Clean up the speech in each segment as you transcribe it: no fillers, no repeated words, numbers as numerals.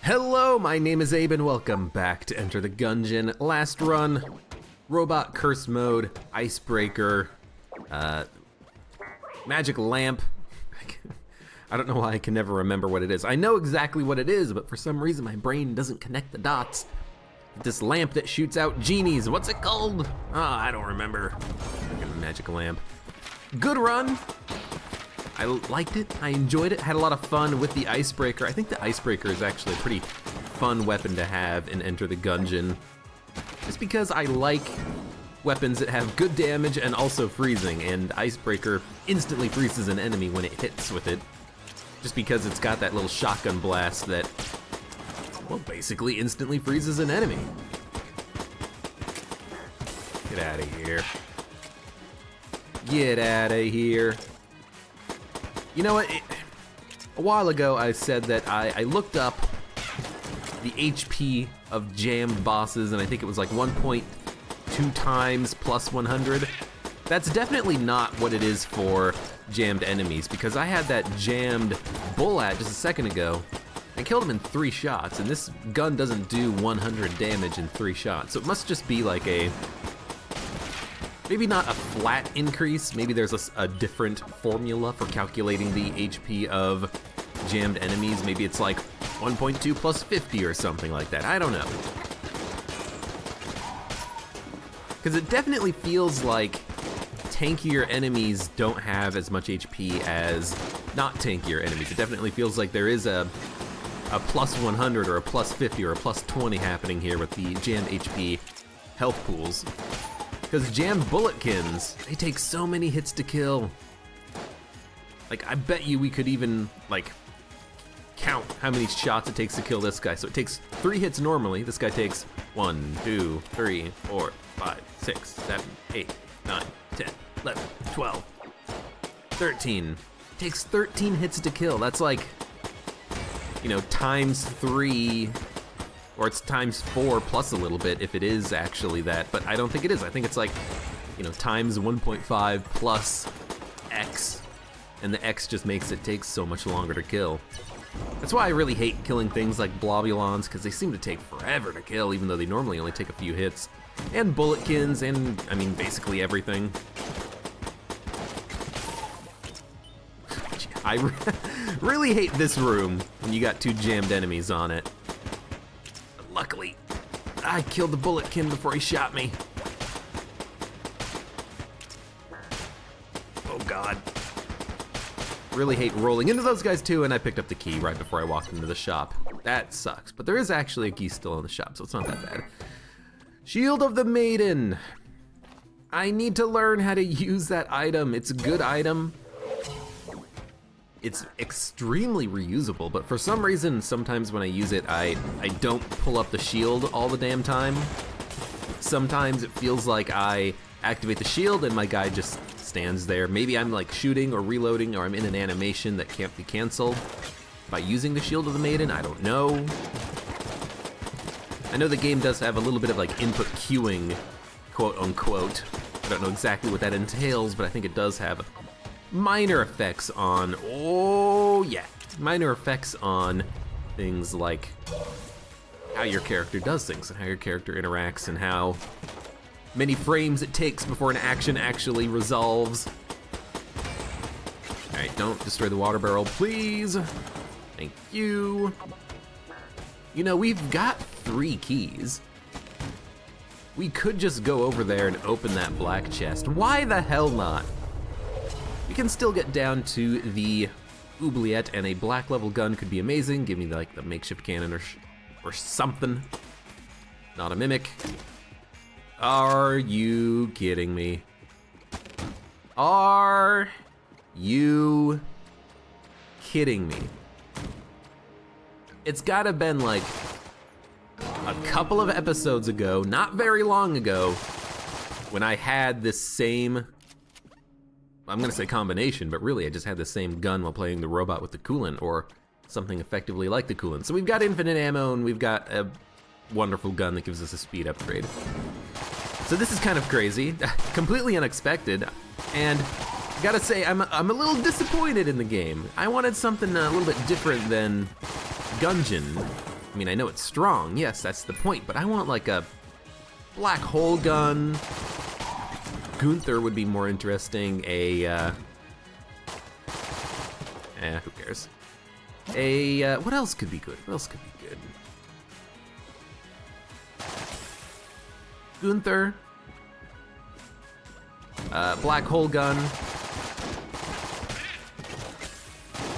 Hello, my name is Abe and welcome back to Enter the Gungeon. Last run, robot curse mode, icebreaker, magic lamp. I don't know why I can never remember what it is. I know exactly what it is, but for some reason my brain doesn't connect the dots. This lamp that shoots out genies, what's it called? I don't remember. Fucking magic lamp. Good run. I liked it, I enjoyed it, had a lot of fun with the icebreaker. I think the icebreaker is actually a pretty fun weapon to have in Enter the Gungeon. Just because I like weapons that have good damage and also freezing, and icebreaker instantly freezes an enemy when it hits with it. Just because it's got that little shotgun blast that, well, basically instantly freezes an enemy. Get out of here. Get out of here. You know what, a while ago I said that I looked up the HP of jammed bosses, and I think it was like 1.2 times plus 100. That's definitely not what it is for jammed enemies, because I had that jammed bullet just a second ago. I killed him in 3 shots, and this gun doesn't do 100 damage in 3 shots, so it must just be like a, maybe not a flat increase, maybe there's a different formula for calculating the HP of jammed enemies. Maybe it's like 1.2 plus 50 or something like that, I don't know. Because it definitely feels like tankier enemies don't have as much HP as not tankier enemies. It definitely feels like there is a plus 100 or a plus 50 or a plus 20 happening here with the jammed HP health pools. Because jammed bulletkins, they take so many hits to kill. Like, I bet you we could even, like, count how many shots it takes to kill this guy. So it takes 3 hits normally. This guy takes 1, 2, 3, 4, 5, 6, 7, 8, 9, 10, 11, 12, 13. It takes 13 hits to kill. That's like, you know, times 3, or it's times 4 plus a little bit if it is actually that, but I don't think it is. I think it's like, you know, times 1.5 plus X, and the X just makes it take so much longer to kill. That's why I really hate killing things like blobulons, because they seem to take forever to kill, even though they normally only take a few hits. And bulletkins, and, I mean, basically everything. I really hate this room when you got 2 jammed enemies on it. Luckily, I killed the bulletkin before he shot me. Oh God. Really hate rolling into those guys too, and I picked up the key right before I walked into the shop. That sucks, but there is actually a key still in the shop, so it's not that bad. Shield of the Maiden. I need to learn how to use that item. It's a good item. It's extremely reusable, but for some reason, sometimes when I use it, I don't pull up the shield all the damn time. Sometimes it feels like I activate the shield and my guy just stands there. Maybe I'm like shooting or reloading, or I'm in an animation that can't be canceled by using the Shield of the Maiden, I don't know. I know the game does have a little bit of like input queuing, quote unquote. I don't know exactly what that entails, but I think it does have minor effects on, oh yeah, minor effects on things like how your character does things and how your character interacts and how many frames it takes before an action actually resolves. All right, don't destroy the water barrel, please. Thank you. You know, we've got 3 keys. We could just go over there and open that black chest. Why the hell not? We can still get down to the oubliette, and a black level gun could be amazing. Give me like the makeshift cannon or something. Not a mimic. Are you kidding me? Are you kidding me? It's gotta been like a couple of episodes ago, not very long ago, when I had this same, I'm gonna say combination, but really I just had the same gun while playing the robot with the coolant, or something effectively like the coolant. So we've got infinite ammo, and we've got a wonderful gun that gives us a speed upgrade. So this is kind of crazy, completely unexpected, and I gotta say, I'm a little disappointed in the game. I wanted something a little bit different than Gungeon. I mean, I know it's strong, yes, that's the point, but I want like a black hole gun. Gunther would be more interesting. Who cares? What else could be good? What else could be good? Gunther. Black hole gun.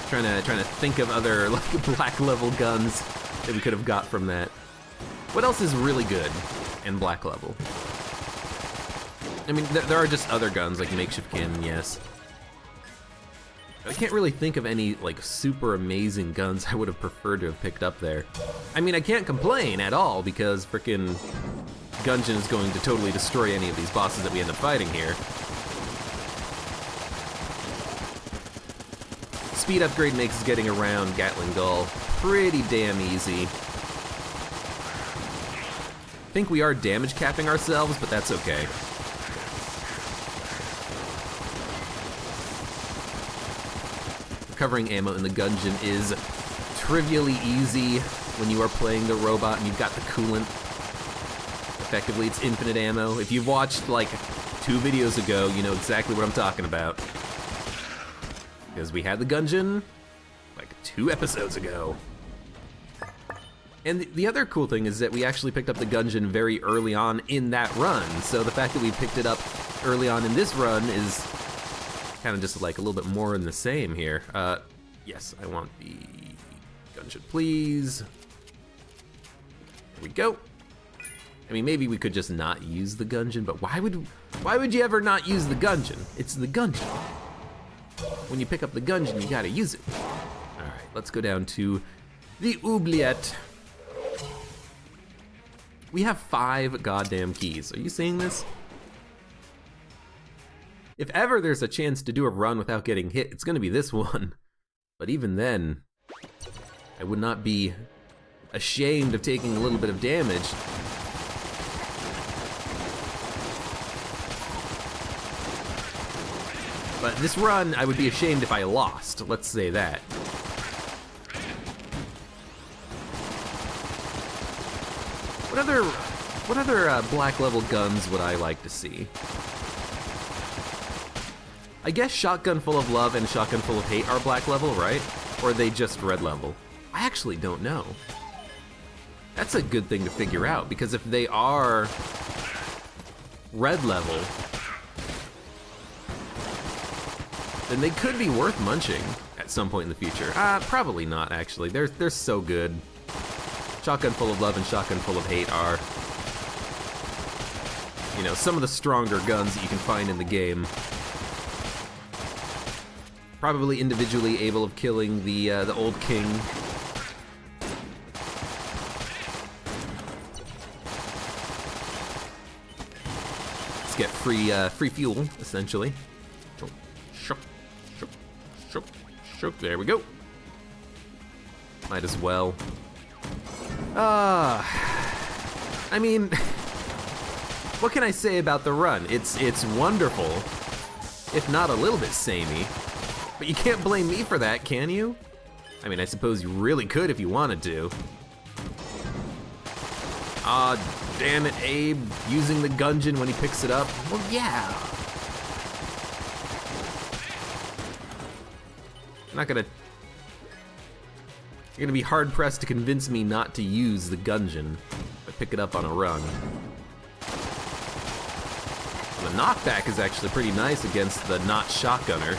Trying to think of other like black level guns that we could have got from that. What else is really good in black level? I mean, there are just other guns like makeshift cannon, yes. I can't really think of any like super amazing guns I would have preferred to have picked up there. I mean, I can't complain at all because frickin' Gungeon is going to totally destroy any of these bosses that we end up fighting here. Speed upgrade makes getting around Gatling Gull pretty damn easy. I think we are damage capping ourselves, but that's okay. Recovering ammo in the Gungeon is trivially easy when you are playing the robot and you've got the coolant. Effectively, it's infinite ammo. If you've watched like 2 videos ago, you know exactly what I'm talking about. Because we had the Gungeon like 2 episodes ago. And the other cool thing is that we actually picked up the Gungeon very early on in that run. So the fact that we picked it up early on in this run is kind of just like a little bit more in the same here. Yes, I want the Gungeon, please. There we go. I mean, maybe we could just not use the Gungeon, but why would you ever not use the Gungeon? It's the Gungeon. When you pick up the Gungeon, you gotta use it. All right, let's go down to the oubliette. We have 5 goddamn keys. Are you seeing this? If ever there's a chance to do a run without getting hit, it's gonna be this one. But even then, I would not be ashamed of taking a little bit of damage. But this run, I would be ashamed if I lost, let's say that. What other black level guns would I like to see? I guess Shotgun Full of Love and Shotgun Full of Hate are black level, right? Or are they just red level? I actually don't know. That's a good thing to figure out, because if they are red level, then they could be worth munching at some point in the future. Probably not, actually. They're so good. Shotgun Full of Love and Shotgun Full of Hate are, you know, some of the stronger guns that you can find in the game. Probably individually able of killing the old king. Let's get free fuel, essentially. There we go. Might as well. I mean, what can I say about the run? It's wonderful, if not a little bit samey. But you can't blame me for that, can you? I mean, I suppose you really could if you wanted to. Damn it, Abe, using the Gungeon when he picks it up. Well, yeah. You're gonna be hard pressed to convince me not to use the Gungeon if I pick it up on a run. The knockback is actually pretty nice against the not shotgunner.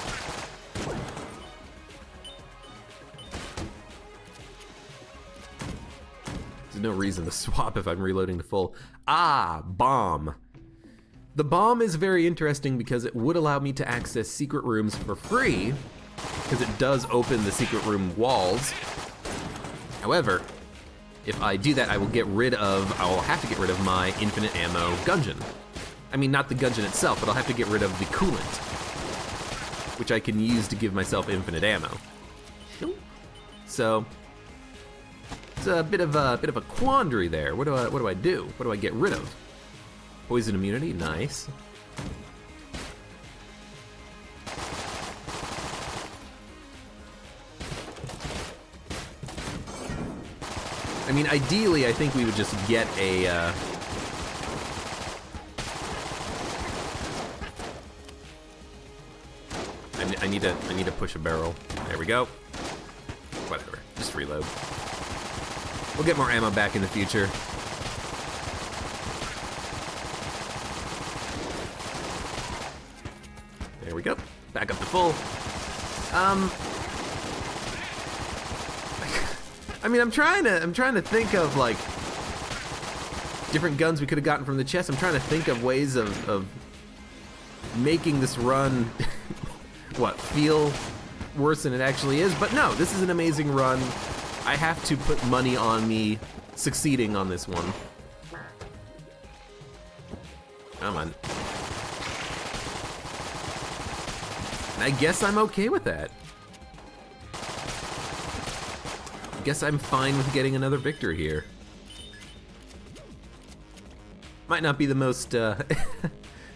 There's no reason to swap if I'm reloading to full. Bomb. The bomb is very interesting because it would allow me to access secret rooms for free, because it does open the secret room walls. However, if I do that, I will have to get rid of my infinite ammo Gungeon. I mean, not the Gungeon itself, but I'll have to get rid of the coolant, which I can use to give myself infinite ammo. So it's a bit of a quandary there. What do I do? What do I get rid of? Poison immunity, nice. I mean, ideally, I think we would just get a, I need to push a barrel. There we go. Whatever, just reload. We'll get more ammo back in the future. There we go. Back up to full. I mean, I'm trying to think of like different guns we could have gotten from the chest. I'm trying to think of ways of making this run feel worse than it actually is. But no, this is an amazing run. I have to put money on me succeeding on this one. Come on. And I guess I'm okay with that. I guess I'm fine with getting another victory here. Might not be the most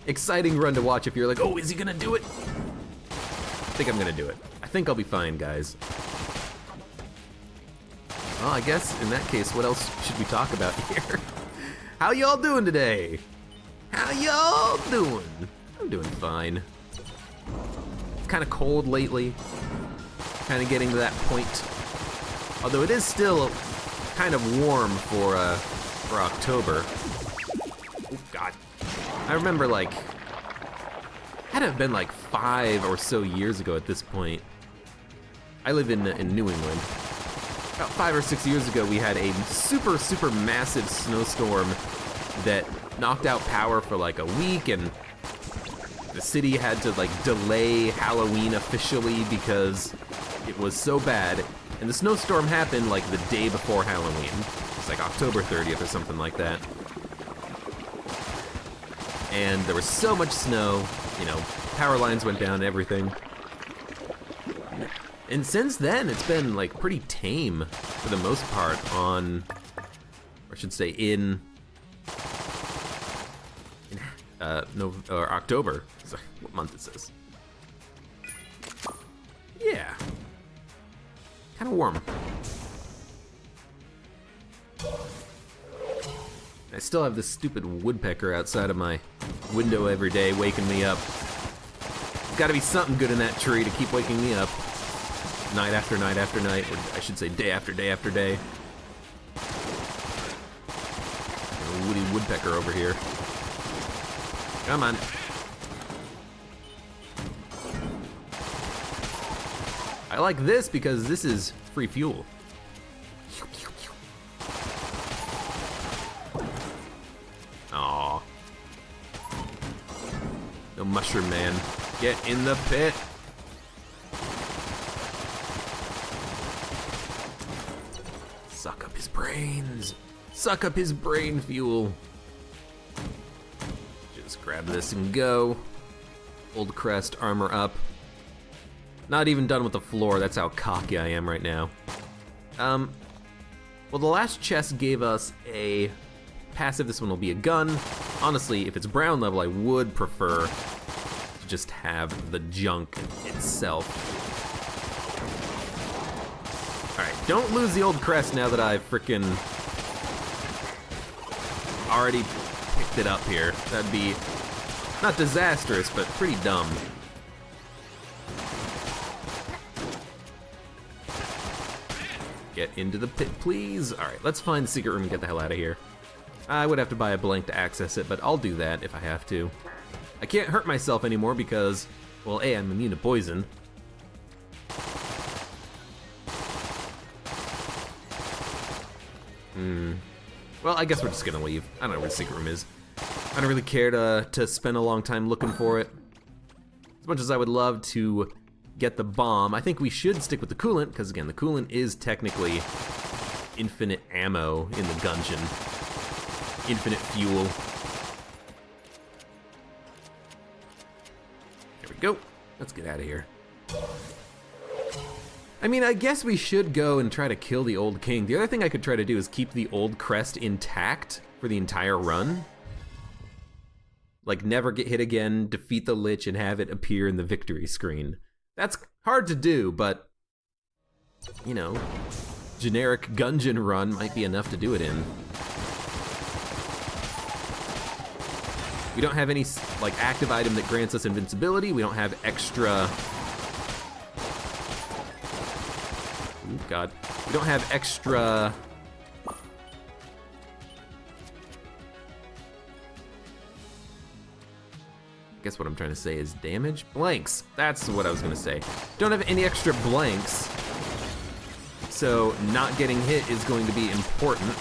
exciting run to watch if you're like, oh, is he gonna do it? I think I'm gonna do it. I think I'll be fine, guys. Well, I guess in that case, what else should we talk about here? How y'all doing today? How y'all doing? I'm doing fine. It's kind of cold lately. Kind of getting to that point. Although it is still kind of warm for October. Oh God. I remember like, had to have been like 5 or so years ago at this point. I live in New England. About 5 or 6 years ago, we had a super, super massive snowstorm that knocked out power for like a week, and the city had to like delay Halloween officially because it was so bad. And the snowstorm happened like the day before Halloween. It's like October 30th or something like that. And there was so much snow, you know, power lines went down and everything. And since then, it's been like pretty tame for the most part on, or I should say in October. Sorry, what month is this? Yeah. Kind of warm. I still have this stupid woodpecker outside of my window every day waking me up. There's gotta be something good in that tree to keep waking me up. Night after night after night, or I should say day after day after day. A woody woodpecker over here. Come on. I like this because this is free fuel. Aw. No mushroom man. Get in the pit. Suck up his brains. Suck up his brain fuel. Just grab this and go. Old Crest, armor up. Not even done with the floor, that's how cocky I am right now. Well, the last chest gave us a passive, this one will be a gun. Honestly, if it's brown level, I would prefer to just have the junk itself. Alright, don't lose the old Crest now that I've frickin' already picked it up here. That'd be not disastrous, but pretty dumb. Get into the pit, please. All right, let's find the secret room and get the hell out of here. I would have to buy a blank to access it, but I'll do that if I have to. I can't hurt myself anymore because, well, A, I'm immune to poison. Well, I guess we're just gonna leave. I don't know where the secret room is. I don't really care to spend a long time looking for it. As much as I would love to get the bomb, I think we should stick with the coolant, because again, the coolant is technically infinite ammo in the Gungeon. Infinite fuel. Here we go. Let's get out of here. I mean, I guess we should go and try to kill the old king. The other thing I could try to do is keep the old Crest intact for the entire run. Like, never get hit again, defeat the Lich, and have it appear in the victory screen. That's hard to do, but, you know, generic Gungeon run might be enough to do it in. We don't have any like active item that grants us invincibility. We don't have extra. Oh God. We don't have extra. I guess what I'm trying to say is damage? Blanks. That's what I was gonna say. Don't have any extra blanks. So not getting hit is going to be important.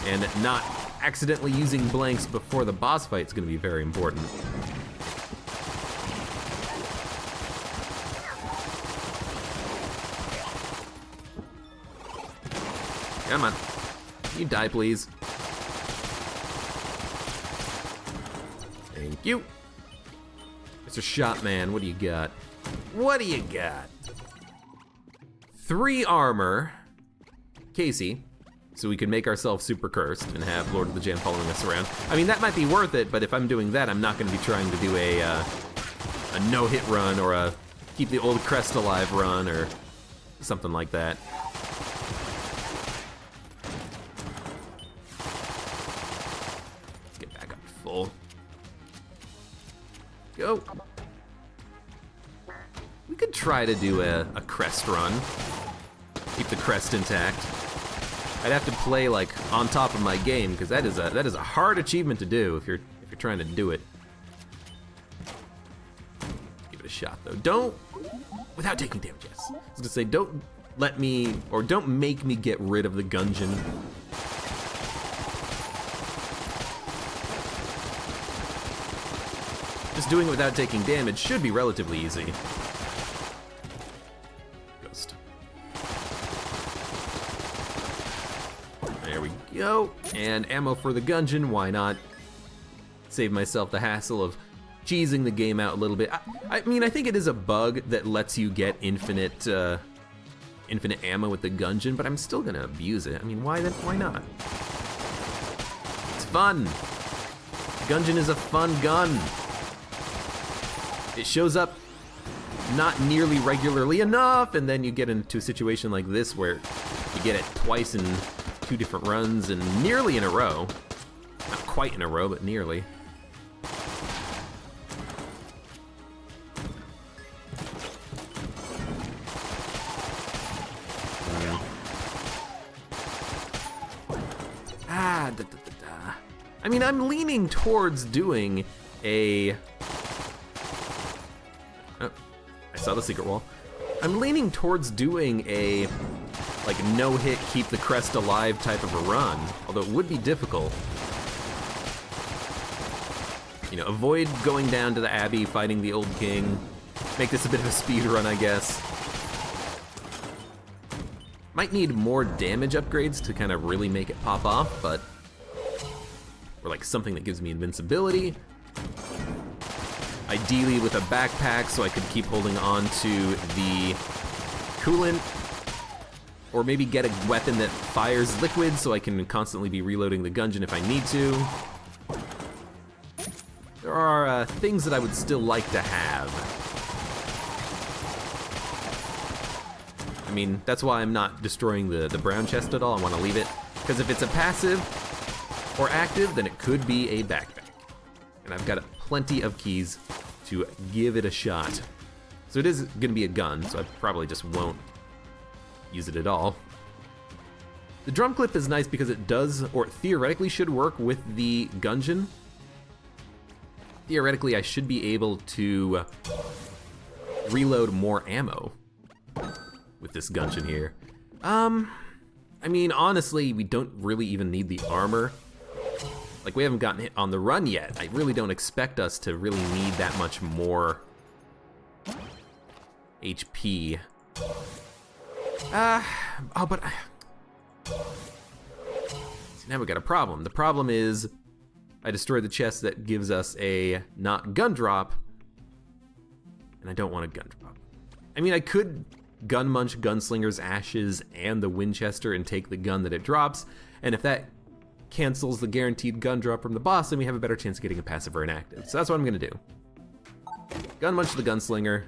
And not accidentally using blanks before the boss fight is going to be very important. Come on. Can you die, please? Thank you. Mr. Shotman, what do you got? What do you got? 3 armor. Casey. So we can make ourselves super cursed and have Lord of the Jam following us around. I mean, that might be worth it, but if I'm doing that, I'm not gonna be trying to do a no-hit run or a keep the old Crest alive run or something like that. Let's get back up to full. Go. We could try to do a Crest run. Keep the Crest intact. I'd have to play like on top of my game because that is a hard achievement to do if you're trying to do it. Give it a shot though. Don't without taking damage. Yes. I was gonna say don't let me or don't make me get rid of the Gungeon. Just doing it without taking damage should be relatively easy. Ghost. There we go. And ammo for the Gungeon, why not? Save myself the hassle of cheesing the game out a little bit. I mean, I think it is a bug that lets you get infinite ammo with the Gungeon, but I'm still gonna abuse it. I mean, why then? Why not? It's fun. Gungeon is a fun gun. It shows up not nearly regularly enough, and then you get into a situation like this where you get it twice in 2 different runs and nearly in a row. Not quite in a row, but nearly. I mean, I'm leaning towards doing a... Oh, I saw the secret wall. I'm leaning towards doing a, like, no-hit, keep the Crest alive type of a run, although it would be difficult. You know, avoid going down to the Abbey, fighting the old king. Make this a bit of a speed run, I guess. Might need more damage upgrades to kind of really make it pop off, but... Or like something that gives me invincibility. Ideally with a backpack so I could keep holding on to the coolant. Or maybe get a weapon that fires liquid so I can constantly be reloading the Gungeon if I need to. There are things that I would still like to have. I mean, that's why I'm not destroying the brown chest at all. I want to leave it. Because if it's a passive or active, then it could be a backpack. And I've got plenty of keys to give it a shot. So it is going to be a gun, so I probably just won't use it at all. The drum clip is nice because it does, or theoretically should work with the Gungeon. Theoretically, I should be able to reload more ammo with this Gungeon here. I mean, honestly, we don't really even need the armor. Like, we haven't gotten hit on the run yet. I really don't expect us to really need that much more HP. Oh, but... See, now we got a problem. The problem is, I destroyed the chest that gives us a not gun drop, and I don't want a gun drop. I mean, I could gun munch Gunslinger's ashes and the Winchester and take the gun that it drops, and if that cancels the guaranteed gun drop from the boss, then we have a better chance of getting a passive or an active. So that's what I'm gonna do. Gun munch the Gunslinger,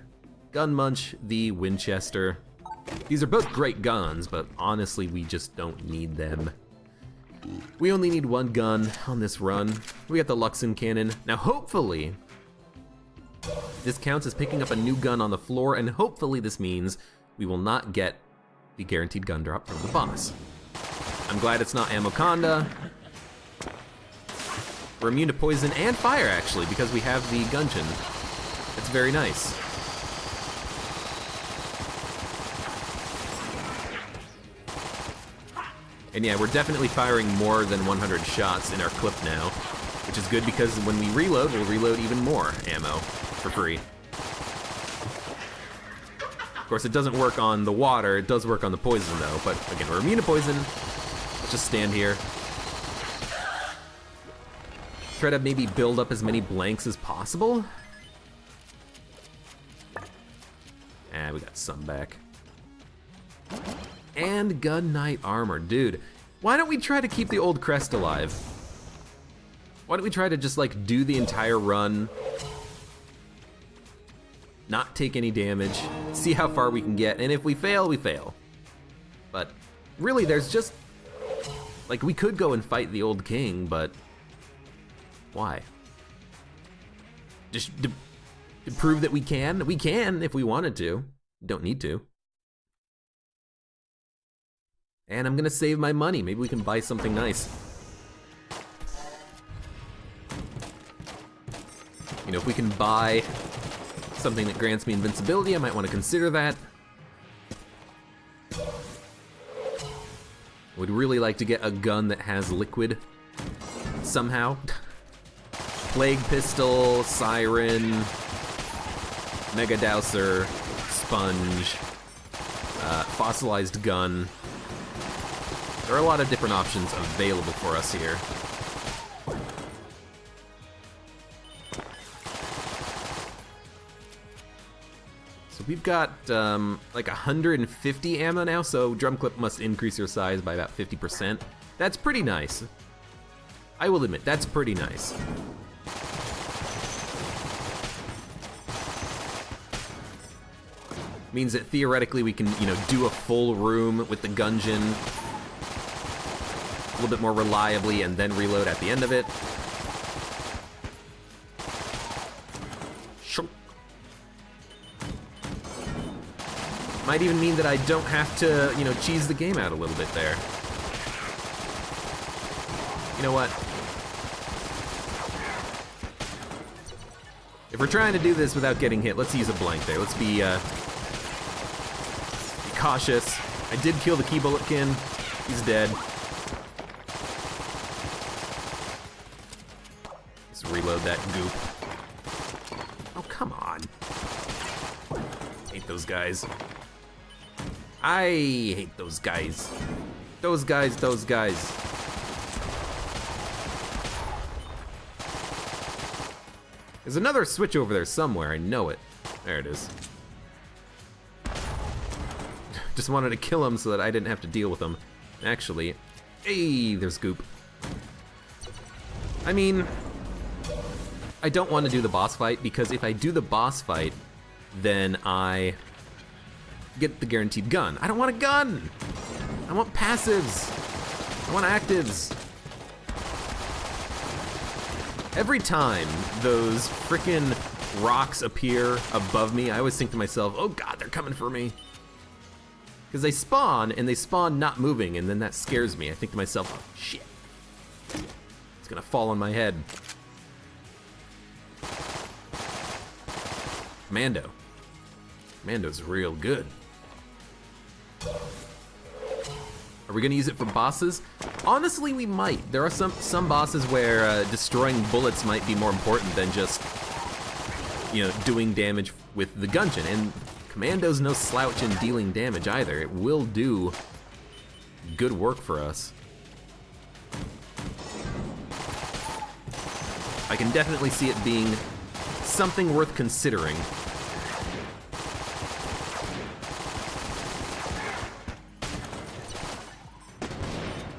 gun munch the Winchester. These are both great guns, but honestly, we just don't need them. We only need one gun on this run. We got the Luxon cannon. Now, hopefully, this counts as picking up a new gun on the floor, and hopefully this means we will not get the guaranteed gun drop from the boss. I'm glad it's not Amoconda. We're immune to poison and fire, actually, because we have the Gungeon. It's very nice. And yeah, we're definitely firing more than 100 shots in our clip now, which is good because when we reload, we'll reload even more ammo for free. Of course, it doesn't work on the water, it does work on the poison though, but again, we're immune to poison. Let's just stand here. Try to maybe build up as many blanks as possible. We got some back. And gun knight armor, dude. Why don't we try to keep the old Crest alive? Why don't we try to just like do the entire run, not take any damage, see how far we can get, and if we fail, we fail. But really, there's just, like, we could go and fight the old king, but why? Just to prove that we can? We can if we wanted to. Don't need to. And I'm gonna save my money. Maybe we can buy something nice. You know, if we can buy something that grants me invincibility, I might want to consider that. Would really like to get a gun that has liquid somehow. Plague pistol, siren, mega dowser, sponge, fossilized gun. There are a lot of different options available for us here. So we've got like 150 ammo now, so drum clip must increase your size by about 50%. That's pretty nice. I will admit, that's pretty nice. Means that theoretically we can, you know, do a full room with the Gungeon a little bit more reliably and then reload at the end of it. Sure. Might even mean that I don't have to, you know, cheese the game out a little bit there. You know what? If we're trying to do this without getting hit, let's use a blank there. Let's be cautious. I did kill the Key Bulletkin. He's dead. Let's reload that goop. Oh, come on. Hate those guys. I hate those guys. Those guys, those guys. There's another switch over there somewhere, I know it. There it is. Just wanted to kill him so that I didn't have to deal with him. Actually, hey, there's goop. I mean, I don't want to do the boss fight because if I do the boss fight, then I get the guaranteed gun. I don't want a gun! I want passives! I want actives! Every time those frickin' rocks appear above me, I always think to myself, oh god, they're coming for me. Because they spawn, and they spawn not moving, and then that scares me. I think to myself, oh shit. It's gonna fall on my head. Commando. Commando's real good. Are we gonna use it for bosses? Honestly, we might. There are some bosses where destroying bullets might be more important than just, you know, doing damage with the Gungeon. And Commando's no slouch in dealing damage either. It will do good work for us. I can definitely see it being something worth considering.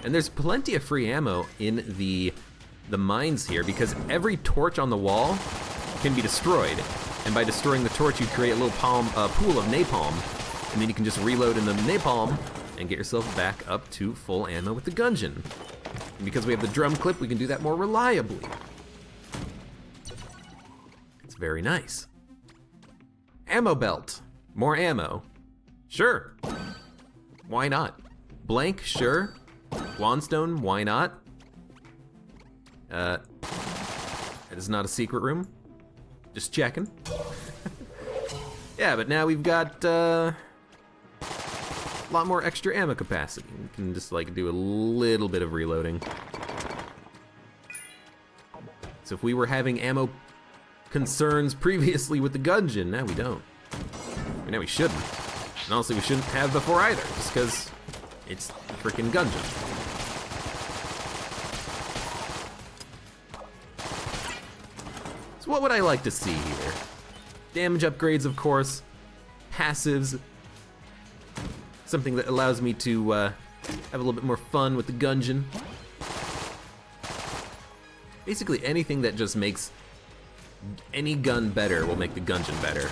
And there's plenty of free ammo in the mines here because every torch on the wall can be destroyed. And by destroying the torch, you create a little pool of napalm. And then you can just reload in the napalm and get yourself back up to full ammo with the Gungeon. And because we have the drum clip, we can do that more reliably. It's very nice. Ammo belt. More ammo. Sure. Why not? Blank, sure. Wandstone, why not? That is not a secret room. Just checking. Yeah, but now we've got a lot more extra ammo capacity. We can just like do a little bit of reloading. So if we were having ammo concerns previously with the Gungeon, now we don't. I mean, now we shouldn't. And honestly, we shouldn't have before either, just because it's the freaking Gungeon. So what would I like to see here? Damage upgrades, of course. Passives. Something that allows me to have a little bit more fun with the Gungeon. Basically anything that just makes any gun better will make the Gungeon better.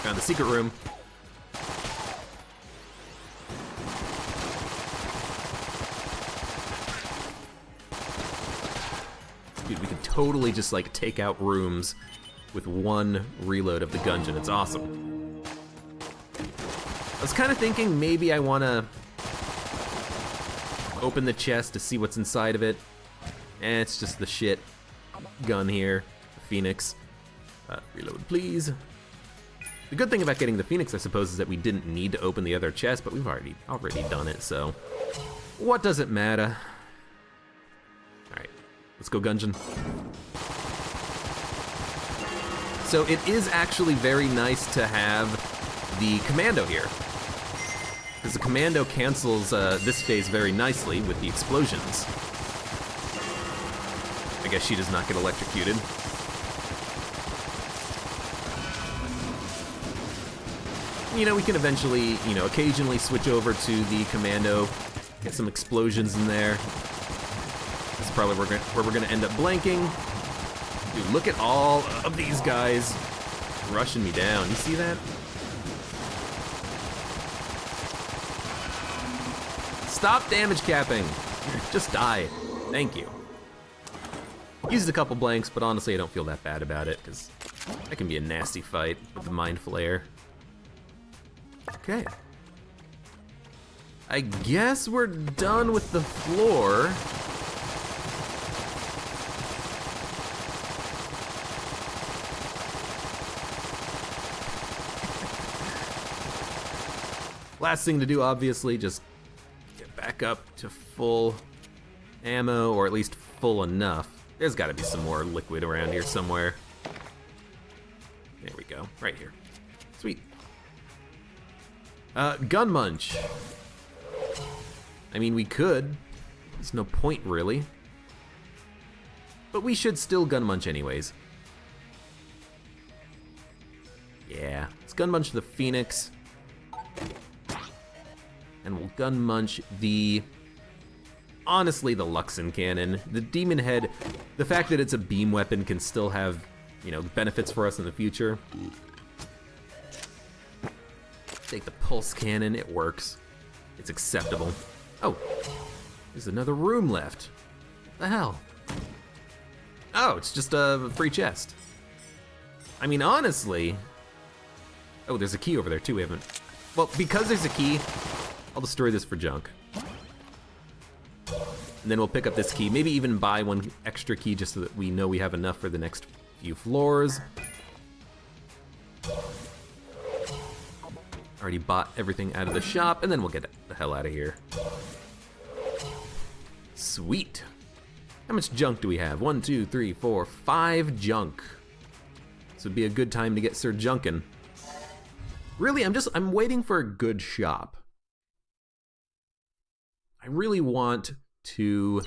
Found the secret room. Dude, we could totally just like take out rooms with one reload of the Gungeon. It's awesome. I was kind of thinking maybe I want to open the chest to see what's inside of it. And it's just the shit gun here, the Phoenix. Reload, please. The good thing about getting the Phoenix, I suppose, is that we didn't need to open the other chest, but we've already done it, so what does it matter? All right, let's go Gungeon. So it is actually very nice to have the commando here, because the commando cancels this phase very nicely with the explosions. I guess she does not get electrocuted. You know, we can eventually, you know, occasionally switch over to the commando, get some explosions in there. This is probably where we're gonna end up blanking. Dude, look at all of these guys rushing me down. You see that? Stop damage capping. Just die. Thank you. Used a couple blanks, but honestly, I don't feel that bad about it, because that can be a nasty fight with the Mind Flayer. Okay. I guess we're done with the floor. Last thing to do, obviously, just get back up to full ammo, or at least full enough. There's gotta be some more liquid around here somewhere. There we go, right here. Sweet. Gun munch. I mean, we could. There's no point, really. But we should still gun munch anyways. Yeah, let's gun munch the Phoenix. And we'll gun munch the... honestly, the Luxon cannon. The Demon Head, the fact that it's a beam weapon can still have, you know, benefits for us in the future. Take the pulse cannon, it works. It's acceptable. Oh, there's another room left. What the hell? Oh, it's just a free chest. I mean, honestly... Oh, there's a key over there too, we haven't... Well, because there's a key, I'll destroy this for junk. And then we'll pick up this key, maybe even buy one extra key just so that we know we have enough for the next few floors. Already bought everything out of the shop, and then we'll get the hell out of here. Sweet. How much junk do we have? 1, 2, 3, 4, 5 junk. This would be a good time to get Sir Junkin. Really, I'm waiting for a good shop. I really want to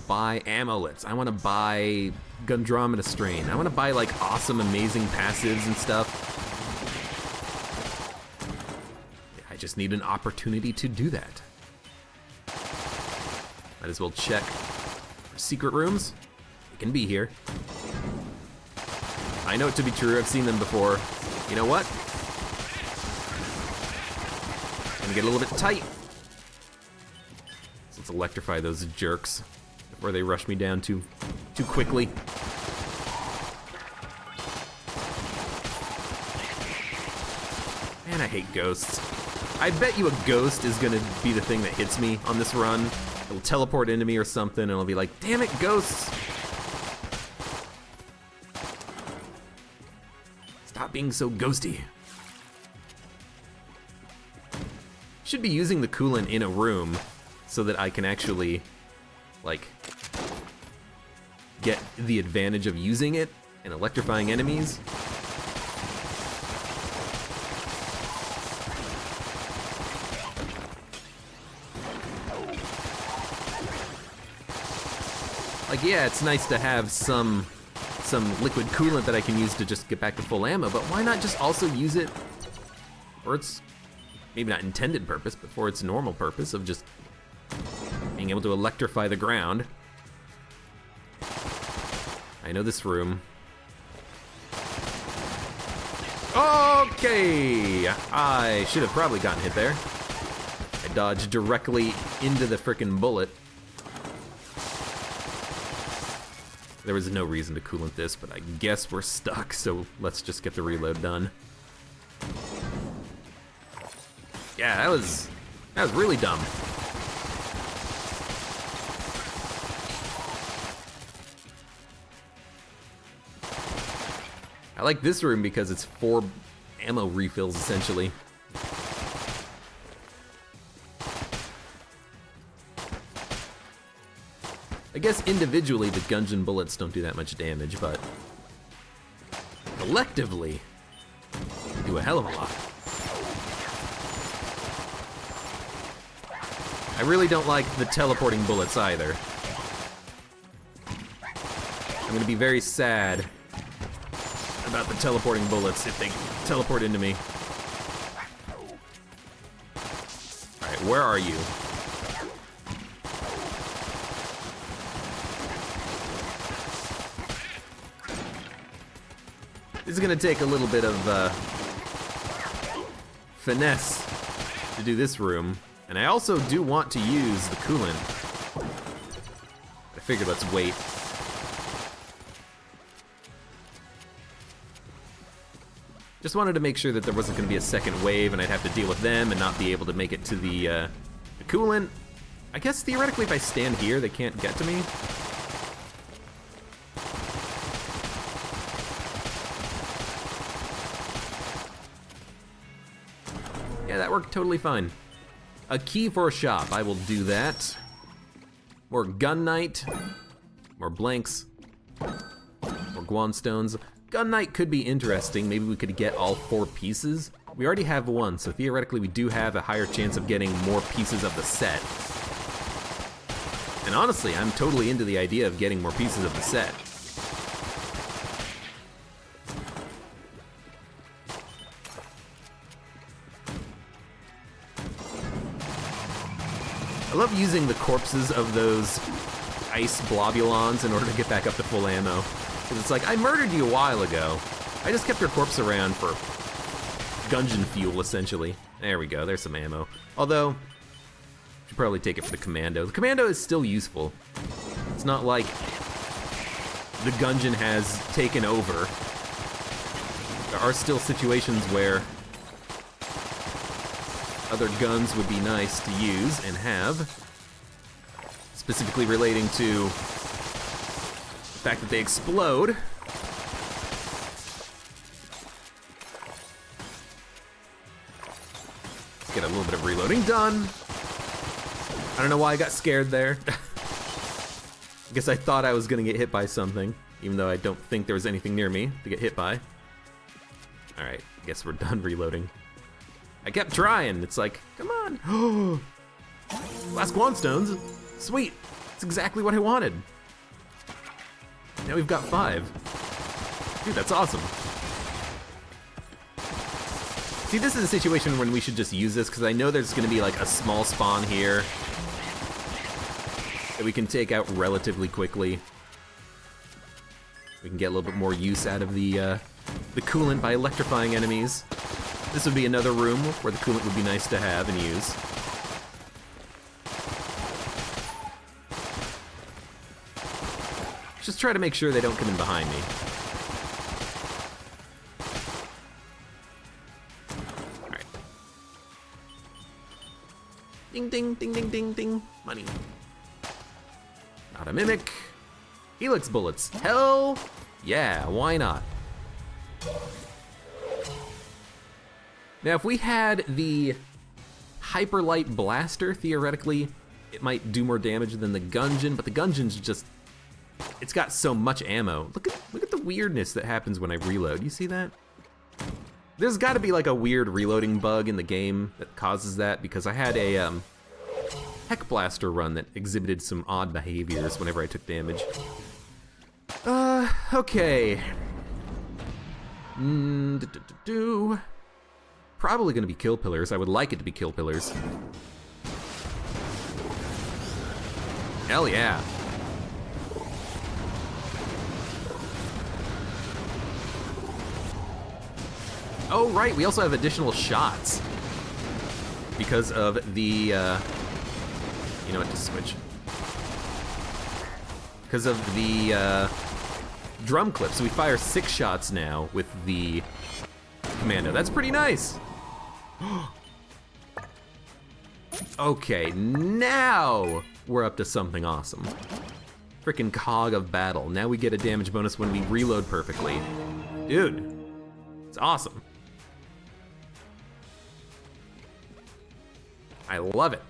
buy amulets. I want to buy Gundromeda Strain. I want to buy like awesome, amazing passives and stuff. I just need an opportunity to do that. Might as well check for secret rooms. It can be here. I know it to be true. I've seen them before. You know what? Gonna get a little bit tight. So let's electrify those jerks before they rush me down too quickly. Man, I hate ghosts. I bet you a ghost is gonna be the thing that hits me on this run. It'll teleport into me or something, and I'll be like, damn it, ghosts! Stop being so ghosty. Should be using the coolant in a room so that I can actually, like, get the advantage of using it and electrifying enemies. Like, yeah, it's nice to have some liquid coolant that I can use to just get back to full ammo, but why not just also use it for its, maybe not intended purpose, but for its normal purpose of just being able to electrify the ground. I know this room. Okay! I should have probably gotten hit there. I dodged directly into the frickin' bullet. There was no reason to coolant this, but I guess we're stuck, so let's just get the reload done. Yeah, that was really dumb. I like this room because it's 4 ammo refills, essentially. I guess individually the Gungeon bullets don't do that much damage, but collectively they do a hell of a lot. I really don't like the teleporting bullets either. I'm gonna be very sad about the teleporting bullets if they teleport into me. Alright, where are you? This is gonna take a little bit of finesse to do this room, and I also do want to use the coolant. I figured let's wait. Just wanted to make sure that there wasn't gonna be a second wave and I'd have to deal with them and not be able to make it to the coolant. I guess theoretically if I stand here, they can't get to me. Yeah, that worked totally fine. A key for a shop, I will do that. More Gun Knight, more blanks, more Guan stones. Gun Knight could be interesting. Maybe we could get all 4 pieces. We already have 1, so theoretically we do have a higher chance of getting more pieces of the set. And honestly, I'm totally into the idea of getting more pieces of the set. I love using the corpses of those ice blobulons in order to get back up to full ammo. Because it's like, I murdered you a while ago. I just kept your corpse around for Gungeon fuel, essentially. There we go, there's some ammo. Although, should probably take it for the commando. The commando is still useful. It's not like the Gungeon has taken over. There are still situations where other guns would be nice to use and have, specifically relating to the fact that they explode. Let's get a little bit of reloading done. I don't know why I got scared there. I guess I thought I was gonna get hit by something, even though I don't think there was anything near me to get hit by. Alright, I guess we're done reloading. I kept trying. It's like, come on. Last Guan stones. Sweet. That's exactly what I wanted. Now we've got 5. Dude, that's awesome. See, this is a situation when we should just use this, because I know there's going to be like a small spawn here that we can take out relatively quickly. We can get a little bit more use out of the coolant by electrifying enemies. This would be another room where the coolant would be nice to have and use. Just try to make sure they don't come in behind me. Alright. Ding, ding, ding, ding, ding, ding. Money. Not a mimic. Helix bullets. Hell yeah, why not? Now, if we had the Hyperlight Blaster, theoretically, it might do more damage than the Gungeon, but the Gungeon's just, it's got so much ammo. Look at the weirdness that happens when I reload. You see that? There's gotta be like a weird reloading bug in the game that causes that, because I had a Heck Blaster run that exhibited some odd behaviors whenever I took damage. Okay. Probably gonna be kill pillars. I would like it to be kill pillars. Hell yeah. Oh, right, we also have additional shots. Because of the, you know what, just switch. Because of the, drum clip, so we fire 6 shots now with the commando. That's pretty nice. Okay, now we're up to something awesome. Frickin' cog of battle. Now we get a damage bonus when we reload perfectly. Dude, it's awesome. I love it.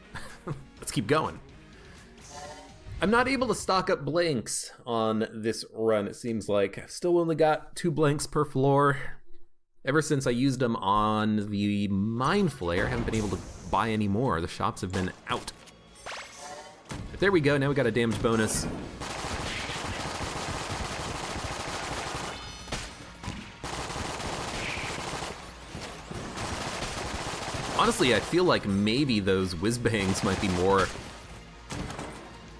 Let's keep going. I'm not able to stock up blanks on this run, it seems like. I've still only got 2 blanks per floor. Ever since I used them on the Mind Flayer, I haven't been able to buy any more. The shops have been out. But there we go, now we got a damage bonus. Honestly, I feel like maybe those whiz-bangs might be more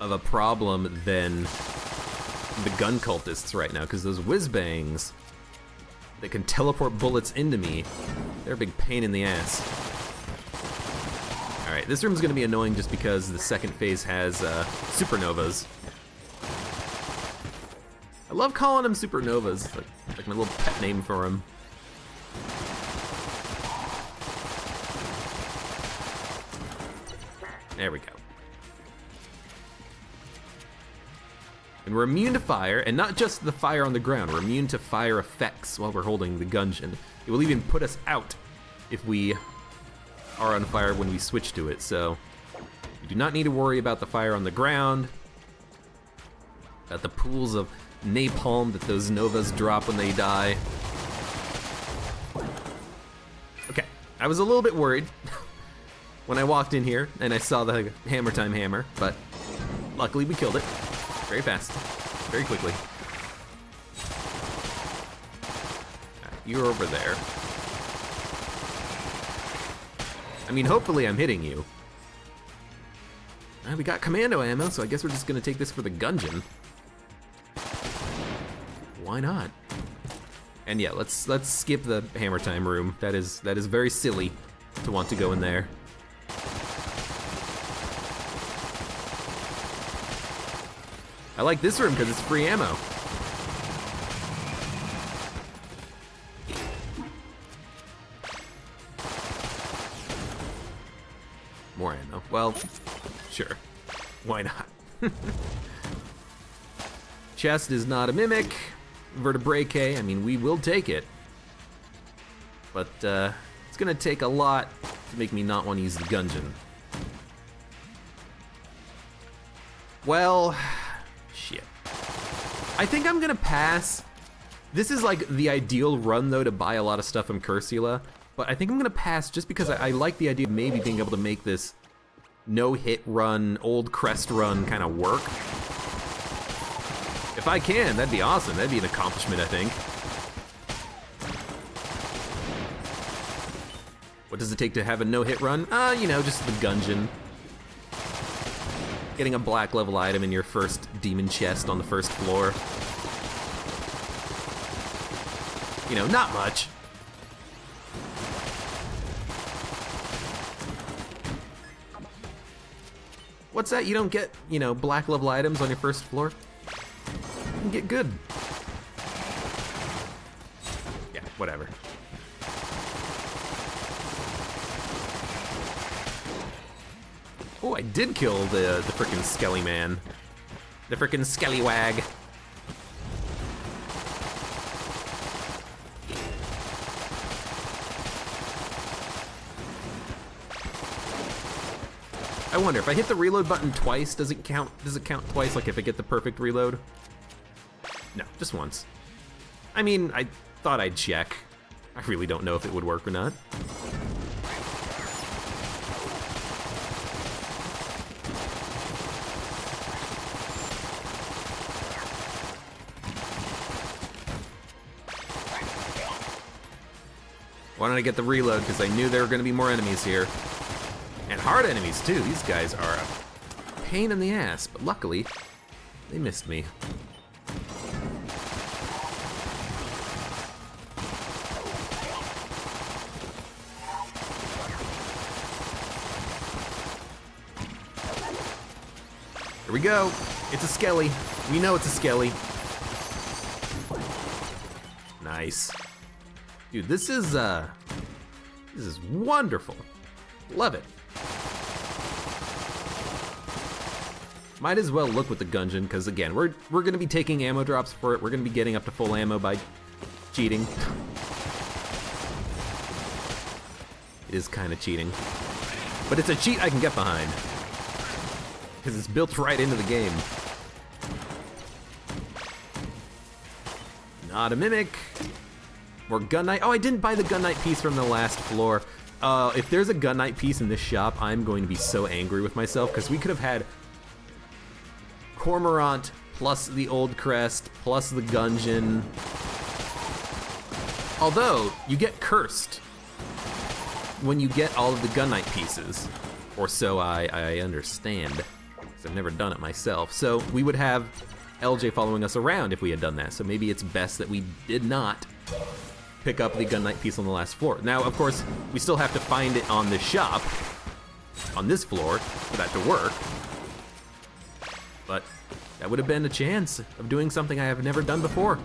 of a problem than the gun cultists right now, because those whiz-bangs that can teleport bullets into me, they're a big pain in the ass. Alright, this room's gonna be annoying just because the second phase has supernovas. I love calling them supernovas, like my little pet name for them. There we go. And we're immune to fire, and not just the fire on the ground, we're immune to fire effects while we're holding the Gungeon. It will even put us out if we are on fire when we switch to it, so we do not need to worry about the fire on the ground, about the pools of napalm that those novas drop when they die. Okay, I was a little bit worried when I walked in here and I saw the hammer time hammer, but luckily we killed it. Very fast, very quickly. Right, you're over there. I mean, hopefully I'm hitting you. We got commando ammo, so I guess we're just gonna take this for the Gungeon. Why not? And yeah, let's skip the hammer time room. That is very silly to want to go in there. I like this room because it's free ammo. More ammo. Well, sure. Why not? Chest is not a mimic. Vertebrae, I mean, we will take it. But it's gonna take a lot to make me not want to use the Gungeon. Well, shit. I think I'm gonna pass. This is like the ideal run though to buy a lot of stuff from Cursula, but I think I'm gonna pass just because I like the idea of maybe being able to make this no-hit run, old Crest run kind of work. If I can, that'd be awesome. That'd be an accomplishment, I think. What does it take to have a no-hit run? You know, just the Gungeon. Getting a black level item in your first demon chest on the first floor. You know, not much. What's that? You don't get, you know, black level items on your first floor? You can get good. Yeah, whatever. Oh, I did kill the frickin' Skelly man. The frickin' Skellywag. I wonder, if I hit the reload button twice, does it count twice, like if I get the perfect reload? No, just once. I mean, I thought I'd check. I really don't know if it would work or not. Why don't I get the reload? Because I knew there were going to be more enemies here. And hard enemies, too. These guys are a pain in the ass, but luckily, they missed me. Here we go. It's a Skelly. We know it's a Skelly. Nice. Dude, this is wonderful. Love it. Might as well look with the Gungeon, because again, we're gonna be taking ammo drops for it. We're gonna be getting up to full ammo by cheating. It is kind of cheating. But it's a cheat I can get behind. Because it's built right into the game. Not a mimic. More Gun Knight. Oh, I didn't buy the Gun Knight piece from the last floor. If there's a Gun Knight piece in this shop, I'm going to be so angry with myself, because we could have had Cormorant plus the old Crest plus the Gungeon. Although, you get cursed when you get all of the Gun Knight pieces. Or so I understand, because I've never done it myself. So we would have LJ following us around if we had done that. So maybe it's best that we did not pick up the Gun Knight piece on the last floor. Now, of course, we still have to find it on this shop, on this floor, for that to work. But that would have been a chance of doing something I have never done before.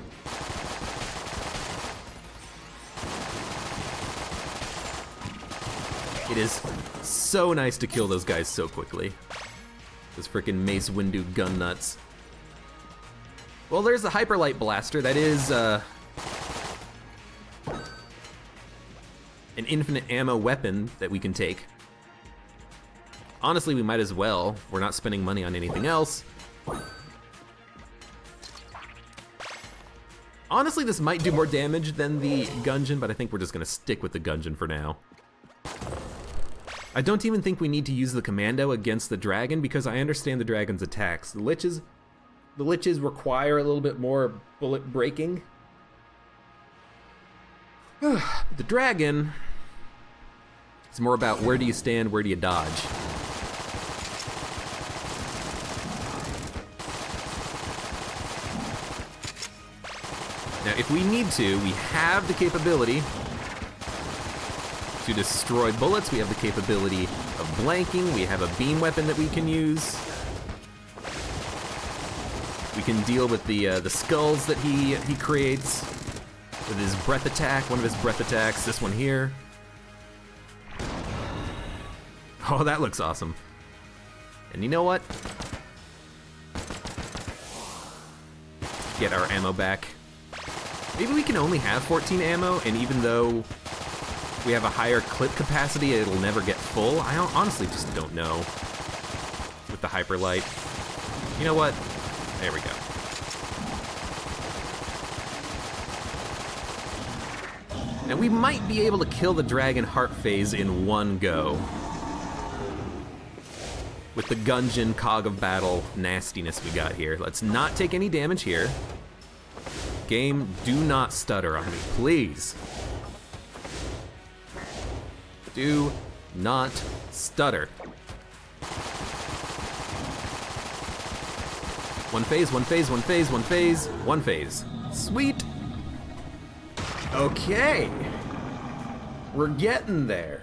It is so nice to kill those guys so quickly. Those frickin' Mace Windu gun nuts. Well, there's the Hyperlight Blaster. That is, an infinite ammo weapon that we can take. Honestly, we might as well. We're not spending money on anything else. Honestly, this might do more damage than the Gungeon, but I think we're just gonna stick with the Gungeon for now. I don't even think we need to use the commando against the dragon, because I understand the dragon's attacks. The liches require a little bit more bullet breaking. The dragon, it's more about where do you stand, where do you dodge. Now, if we need to, we have the capability to destroy bullets. We have the capability of blanking. We have a beam weapon that we can use. We can deal with the skulls that he creates with his breath attack, one of his breath attacks, this one here. Oh, that looks awesome. And you know what? Get our ammo back. Maybe we can only have 14 ammo, and even though we have a higher clip capacity, it'll never get full. I honestly just don't know with the Hyperlight. You know what? There we go. Now we might be able to kill the Dragon Heart phase in one go. With the Gungeon Cog of Battle nastiness we got here. Let's not take any damage here. Game, do not stutter on me, please. Do not stutter. One phase, one phase, one phase, one phase, one phase. Sweet. Okay. We're getting there.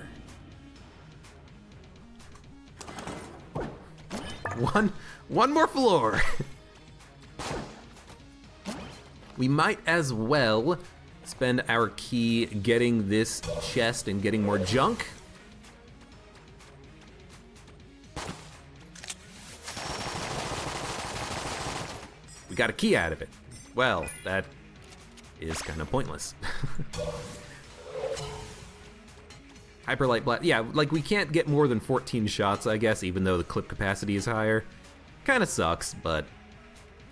One more floor. We might as well spend our key getting this chest and getting more junk. We got a key out of it. Well, that is kind of pointless. Hyperlight blast, yeah, like we can't get more than 14 shots, I guess, even though the clip capacity is higher. Kind of sucks, but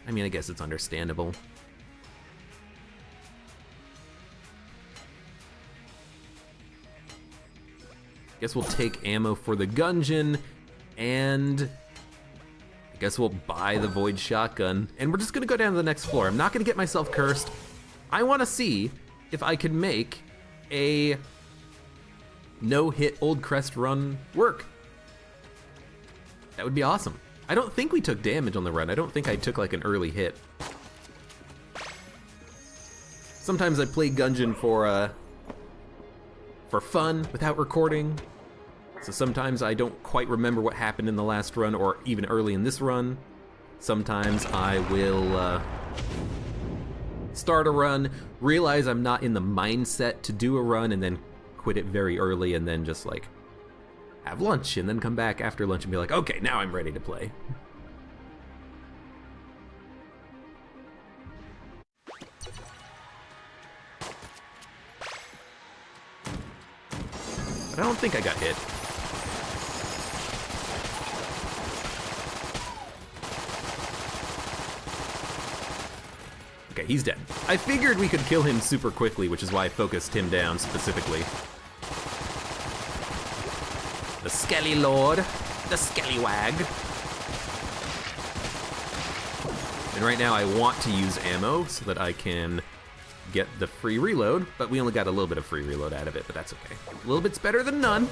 I mean, I guess it's understandable. Guess we'll take ammo for the Gungeon, and I guess we'll buy the Void Shotgun, and we're just gonna go down to the next floor. I'm not gonna get myself cursed. I wanna see if I can make a no-hit Old Crest run work. That would be awesome. I don't think we took damage on the run. I don't think I took like an early hit. Sometimes I play Gungeon for fun without recording. So sometimes I don't quite remember what happened in the last run or even early in this run. Sometimes I will start a run, realize I'm not in the mindset to do a run, and then quit it very early, and then just like have lunch and then come back after lunch and be like, okay, now I'm ready to play. But I don't think I got hit. Okay, he's dead. I figured we could kill him super quickly, which is why I focused him down specifically. The Skelly Lord, the Skellywag. And right now I want to use ammo so that I can get the free reload, but we only got a little bit of free reload out of it, but that's okay. A little bit's better than none.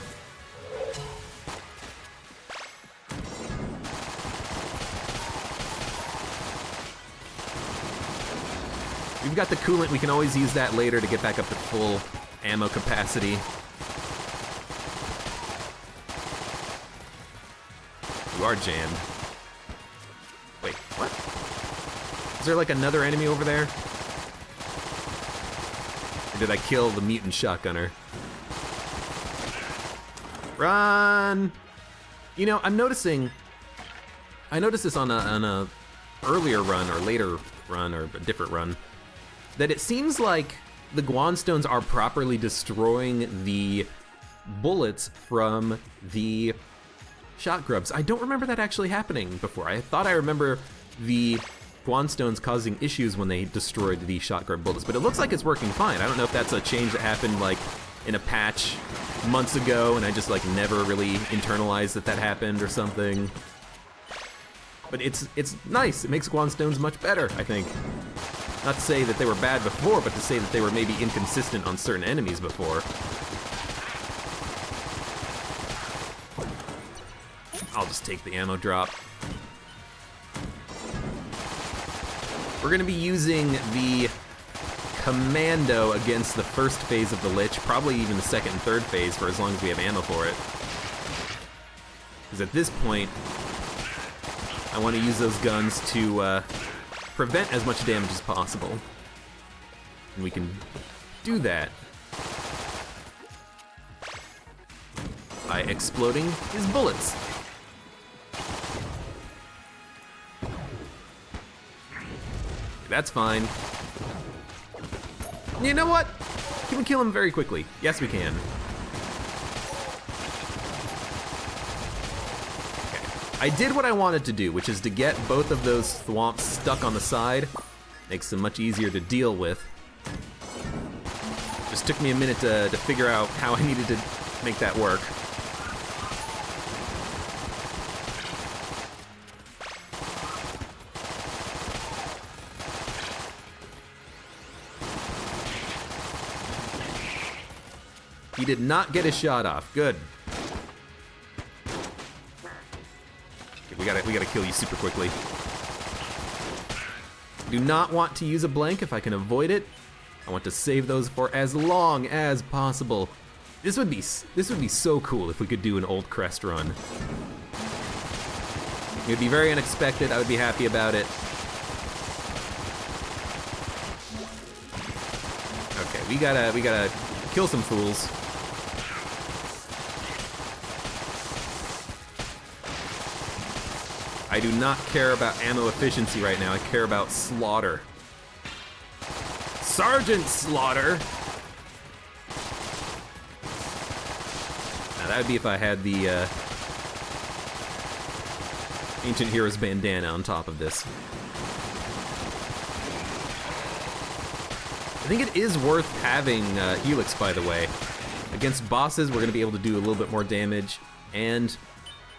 We've got the coolant, we can always use that later to get back up to full ammo capacity. You are jammed. Wait, what? Is there like another enemy over there? Or did I kill the mutant shotgunner? Run! You know, I'm noticing, I noticed this on a earlier run or later run or a different run, that it seems like the Guanstones are properly destroying the bullets from the shot grubs. I don't remember that actually happening before. I thought I remember the Guanstones causing issues when they destroyed the shot grub bullets, but it looks like it's working fine. I don't know if that's a change that happened like in a patch months ago and I just like never really internalized that that happened or something. But it's nice. It makes Guanstones much better, I think. Not to say that they were bad before, but to say that they were maybe inconsistent on certain enemies before. I'll just take the ammo drop. We're gonna be using the Commando against the first phase of the Lich, probably even the second and third phase for as long as we have ammo for it. Because at this point, I want to use those guns to prevent as much damage as possible. And we can do that by exploding his bullets. That's fine. You know what? Can we kill him very quickly? Yes, we can. I did what I wanted to do, which is to get both of those thwomps stuck on the side. Makes them much easier to deal with. Just took me a minute to figure out how I needed to make that work. He did not get his shot off. Good. We gotta kill you super quickly. Do not want to use a blank if I can avoid it. I want to save those for as long as possible. This would be so cool if we could do an old Crest run. It would be very unexpected. I would be happy about it. Okay, we gotta kill some fools. I do not care about ammo efficiency right now. I care about slaughter. Sergeant Slaughter! Now that would be if I had the Ancient Heroes bandana on top of this. I think it is worth having Helix, by the way. Against bosses, we're going to be able to do a little bit more damage, and,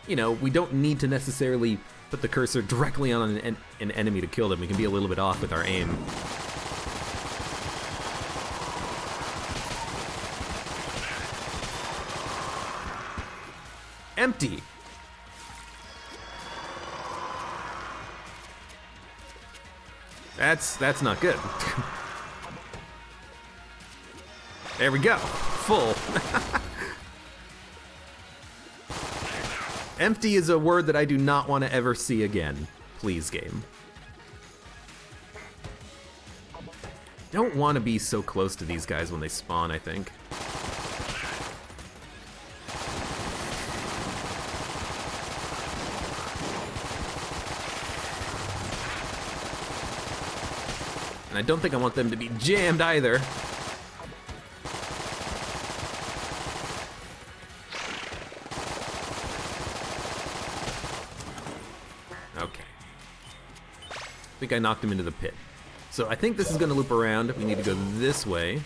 you know, we don't need to necessarily put the cursor directly on an enemy to kill them. We can be a little bit off with our aim. Empty. That's not good. There we go. Full. Empty is a word that I do not want to ever see again. Please, game. Don't want to be so close to these guys when they spawn, I think. And I don't think I want them to be jammed either. Okay. I think I knocked him into the pit. So I think this is going to loop around. We need to go this way.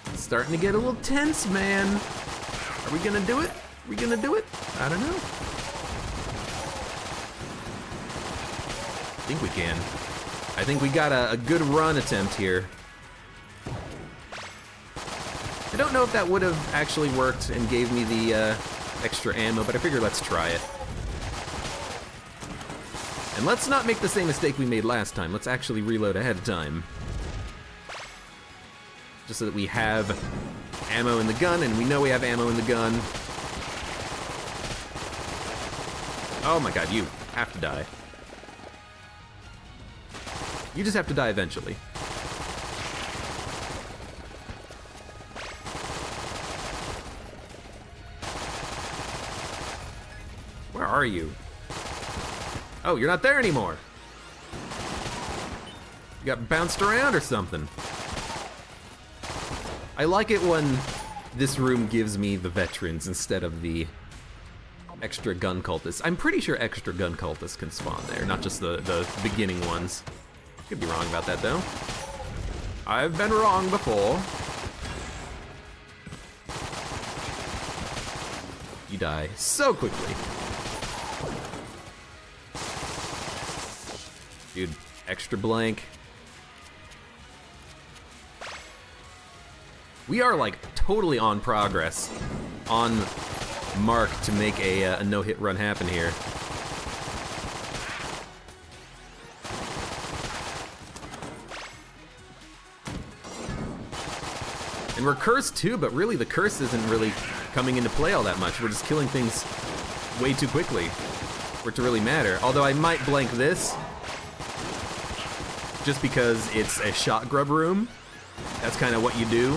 It's starting to get a little tense, man. Are we going to do it? Are we going to do it? I don't know. I think we can. I think we got a good run attempt here. I don't know if that would have actually worked and gave me the extra ammo, but I figured let's try it. And let's not make the same mistake we made last time. Let's actually reload ahead of time. Just so that we have ammo in the gun, and we know we have ammo in the gun. Oh my god, you have to die. You just have to die eventually. Where are you? Oh, you're not there anymore. You got bounced around or something. I like it when this room gives me the veterans instead of the extra gun cultists. I'm pretty sure extra gun cultists can spawn there, not just the beginning ones. Could be wrong about that though. I've been wrong before. You die so quickly. Dude, extra blank. We are like totally on progress, on mark to make a no-hit run happen here. And we're cursed too, but really the curse isn't really coming into play all that much. We're just killing things way too quickly for it to really matter. Although I might blank this, just because it's a shot grub room. That's kind of what you do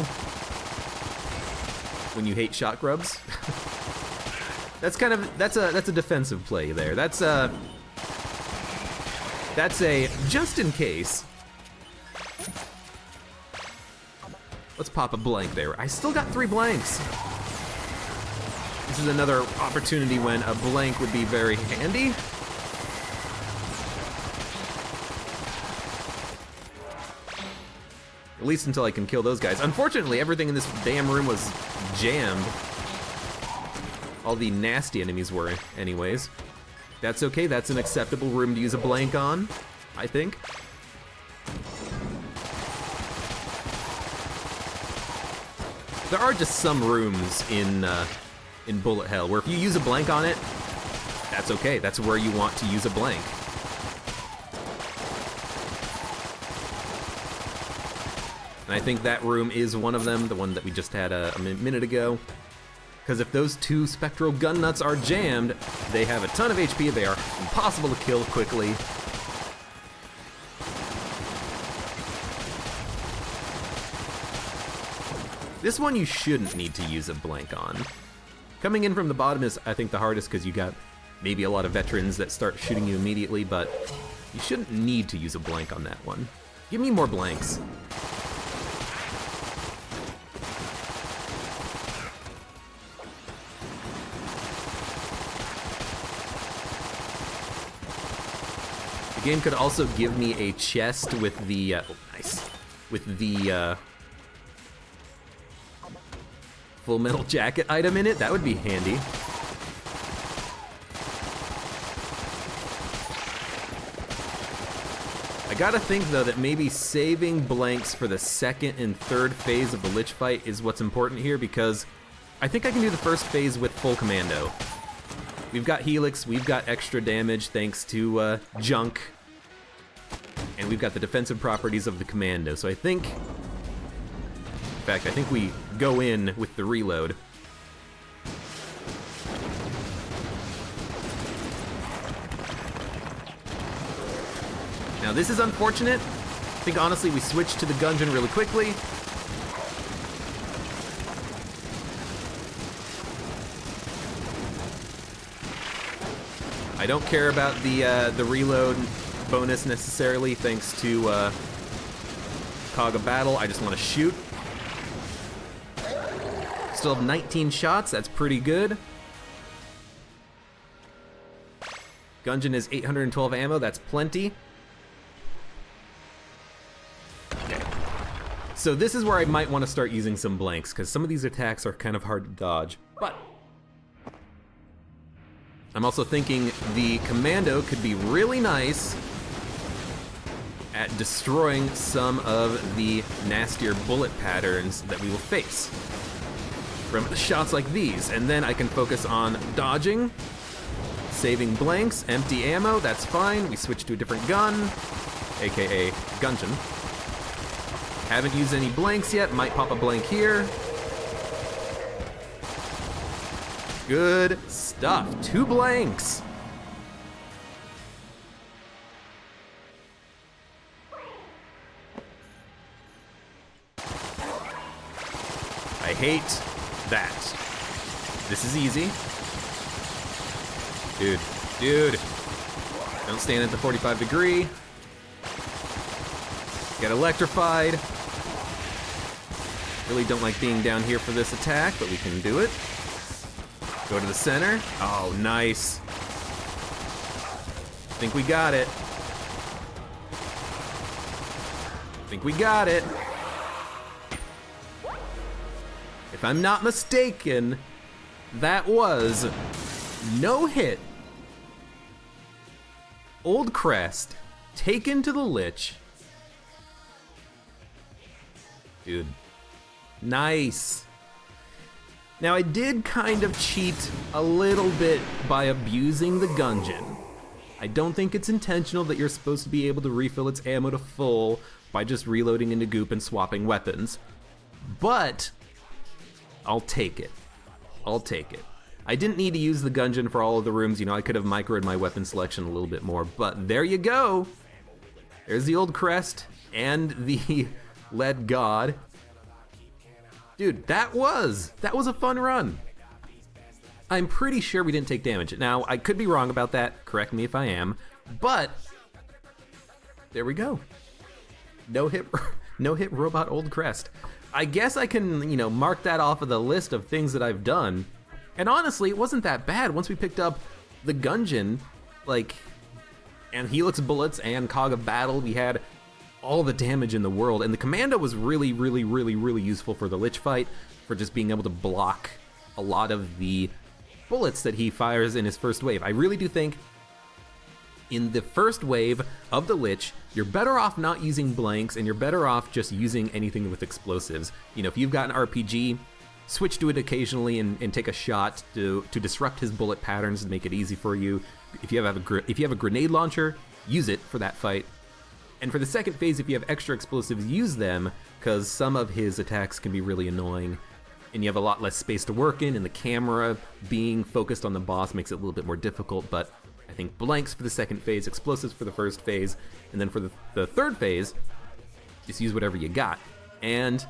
when you hate shot grubs. That's a defensive play there. That's a just in case. Let's pop a blank there. I still got 3 blanks. This is another opportunity when a blank would be very handy. At least until I can kill those guys. Unfortunately, everything in this damn room was jammed. All the nasty enemies were, anyways. That's okay, that's an acceptable room to use a blank on, I think. There are just some rooms in Bullet Hell where if you use a blank on it, that's okay. That's where you want to use a blank. And I think that room is one of them, the one that we just had a minute ago. Because if those two spectral gun nuts are jammed, they have a ton of HP, they are impossible to kill quickly. This one you shouldn't need to use a blank on. Coming in from the bottom is, I think, the hardest because you got maybe a lot of veterans that start shooting you immediately, but you shouldn't need to use a blank on that one. Give me more blanks. The game could also give me a chest with the, with the, Full Metal Jacket item in it. That would be handy. I gotta think, though, that maybe saving blanks for the second and third phase of the Lich fight is what's important here, because I think I can do the first phase with full commando. We've got Helix, we've got extra damage thanks to junk, and we've got the defensive properties of the commando, so I think... In fact, I think we go in with the reload. Now this is unfortunate. I think honestly we switched to the Gungeon really quickly. I don't care about the reload bonus necessarily, thanks to Cog of Battle. I just want to shoot. Still have 19 shots, that's pretty good. Gungeon is 812 ammo, that's plenty. Okay. So this is where I might want to start using some blanks, because some of these attacks are kind of hard to dodge. But I'm also thinking the commando could be really nice at destroying some of the nastier bullet patterns that we will face from shots like these, and then I can focus on dodging, saving blanks, empty ammo, that's fine. We switch to a different gun, aka Gungeon. Haven't used any blanks yet, might pop a blank here. Good stuff, 2 blanks. I hate that. This is easy. Dude. Don't stand at the 45 degree. Get electrified. Really don't like being down here for this attack, but we can do it. Go to the center. Oh, nice. Think we got it. Think we got it. If I'm not mistaken, that was no hit. Old Crest taken to the Lich. Dude, nice. Now I did kind of cheat a little bit by abusing the Gungeon. I don't think it's intentional that you're supposed to be able to refill its ammo to full by just reloading into goop and swapping weapons. But I'll take it. I'll take it. I didn't need to use the Gungeon for all of the rooms, you know, I could have microed my weapon selection a little bit more, but there you go. There's the old Crest and the Lead God. Dude, that was a fun run. I'm pretty sure we didn't take damage. Now, I could be wrong about that, correct me if I am, but there we go. No hit robot old Crest. I guess I can, you know, mark that off of the list of things that I've done. And honestly, it wasn't that bad once we picked up the Gungeon, like, and Helix bullets and Cog of Battle. We had all the damage in the world, and the commando was really useful for the Lich fight, for just being able to block a lot of the bullets that he fires in his first wave. I really do think in the first wave of the Lich, you're better off not using blanks, and you're better off just using anything with explosives. You know, if you've got an RPG, switch to it occasionally and take a shot to disrupt his bullet patterns and make it easy for you. If you have a grenade launcher, use it for that fight. And for the second phase, if you have extra explosives, use them, because some of his attacks can be really annoying, and you have a lot less space to work in, and the camera being focused on the boss makes it a little bit more difficult, but I think blanks for the second phase, explosives for the first phase, and then for the third phase, just use whatever you got. And,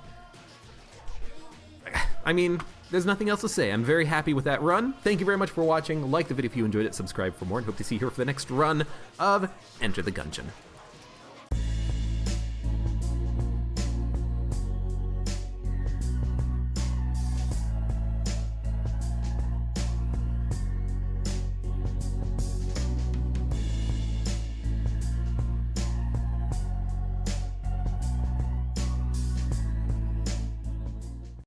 I mean, there's nothing else to say. I'm very happy with that run. Thank you very much for watching. Like the video if you enjoyed it, subscribe for more, and hope to see you here for the next run of Enter the Gungeon.